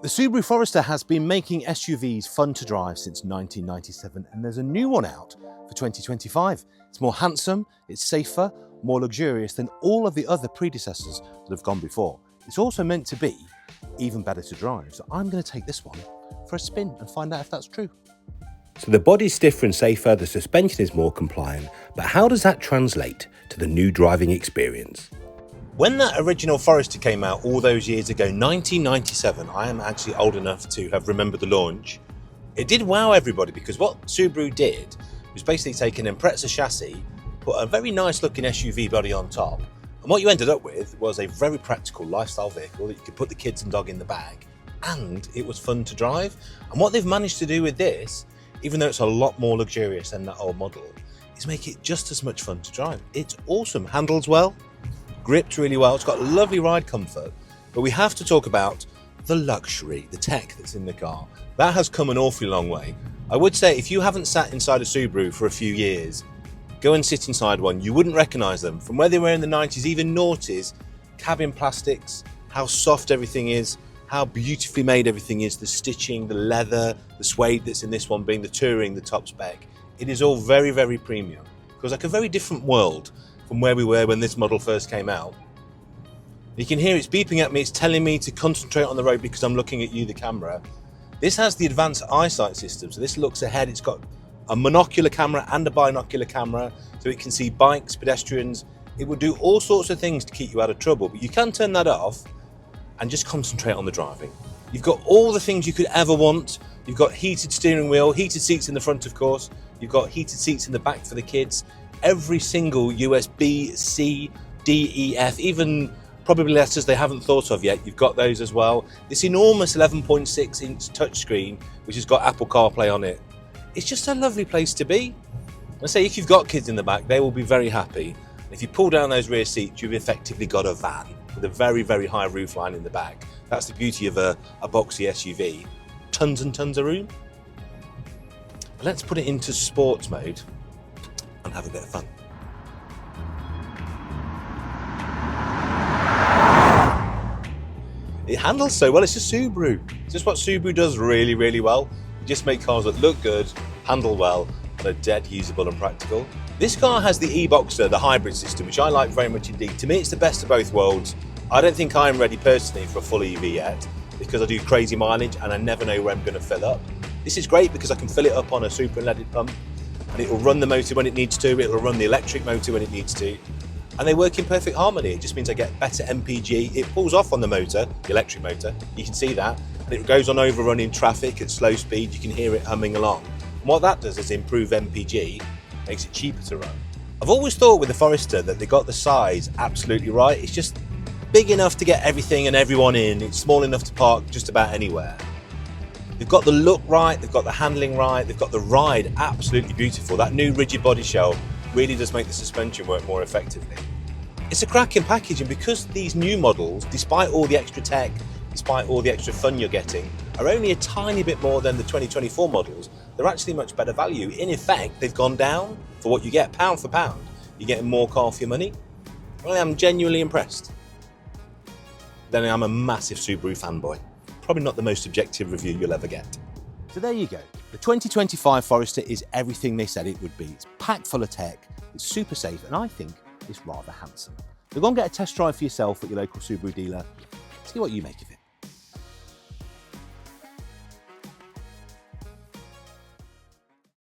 The Subaru Forester has been making SUVs fun to drive since 1997, and there's a new one out for 2025. It's more handsome, it's safer, more luxurious than all of the other predecessors that have gone before. It's also meant to be even better to drive, so I'm going to take this one for a spin and find out if that's true. So the body's stiffer and safer, the suspension is more compliant, but how does that translate to the new driving experience? When that original Forester came out all those years ago, 1997, I am actually old enough to have remembered the launch. It did wow everybody because what Subaru did was basically take an Impreza chassis, put a very nice looking SUV body on top, and what you ended up with was a very practical lifestyle vehicle that you could put the kids and dog in the bag, and it was fun to drive. And what they've managed to do with this, even though it's a lot more luxurious than that old model, is make it just as much fun to drive. It's awesome, handles well, gripped really well, it's got lovely ride comfort, but we have to talk about the luxury, the tech that's in the car. That has come an awfully long way. I would say if you haven't sat inside a Subaru for a few years, go and sit inside one. You wouldn't recognise them from where they were in the 90s, even noughties. Cabin plastics, how soft everything is, how beautifully made everything is, the stitching, the leather, the suede that's in this one being the Touring, the top spec. It is all very, very premium. It feels like a very different world from where we were when this model first came out. You can hear it's beeping at me, it's telling me to concentrate on the road because I'm looking at you, the camera. This has the advanced eyesight system, so this looks ahead. It's got a monocular camera and a binocular camera, so it can see bikes, pedestrians. It will do all sorts of things to keep you out of trouble, but you can turn that off and just concentrate on the driving. You've got all the things you could ever want. You've got heated steering wheel, heated seats in the front, of course. You've got heated seats in the back for the kids. Every single USB, C, D, E, F, even probably letters they haven't thought of yet, you've got those as well. This enormous 11.6 inch touchscreen, which has got Apple CarPlay on it. It's just a lovely place to be. I say if you've got kids in the back, they will be very happy. If you pull down those rear seats, you've effectively got a van with a very, very high roofline in the back. That's the beauty of a boxy SUV. Tons and tons of room. But let's put it into sports mode and have a bit of fun. It handles so well, it's a Subaru. It's just what Subaru does really, really well. You just make cars that look good, handle well, and are dead usable and practical. This car has the e-Boxer, the hybrid system, which I like very much indeed. To me, it's the best of both worlds. I don't think I'm ready personally for a full EV yet, because I do crazy mileage and I never know where I'm going to fill up. This is great because I can fill it up on a super leaded pump, and it will run the motor when it needs to, it will run the electric motor when it needs to, and they work in perfect harmony. It just means I get better MPG. It pulls off on the motor, the electric motor, you can see that, and it goes on overrunning traffic at slow speed, you can hear it humming along. And what that does is improve MPG, makes it cheaper to run. I've always thought with the Forester that they got the size absolutely right. It's just big enough to get everything and everyone in, it's small enough to park just about anywhere. They've got the look right, they've got the handling right, they've got the ride absolutely beautiful. That new rigid body shell really does make the suspension work more effectively. It's a cracking package, and because these new models, despite all the extra tech, despite all the extra fun you're getting, are only a tiny bit more than the 2024 models, they're actually much better value. In effect, they've gone down for what you get, pound for pound. You're getting more car for your money. Well, I'm genuinely impressed. Then I'm a massive Subaru fanboy. Probably not the most objective review you'll ever get. So there you go. The 2025 Forester is everything they said it would be. It's packed full of tech, it's super safe, and I think it's rather handsome. So go and get a test drive for yourself at your local Subaru dealer. See what you make of it.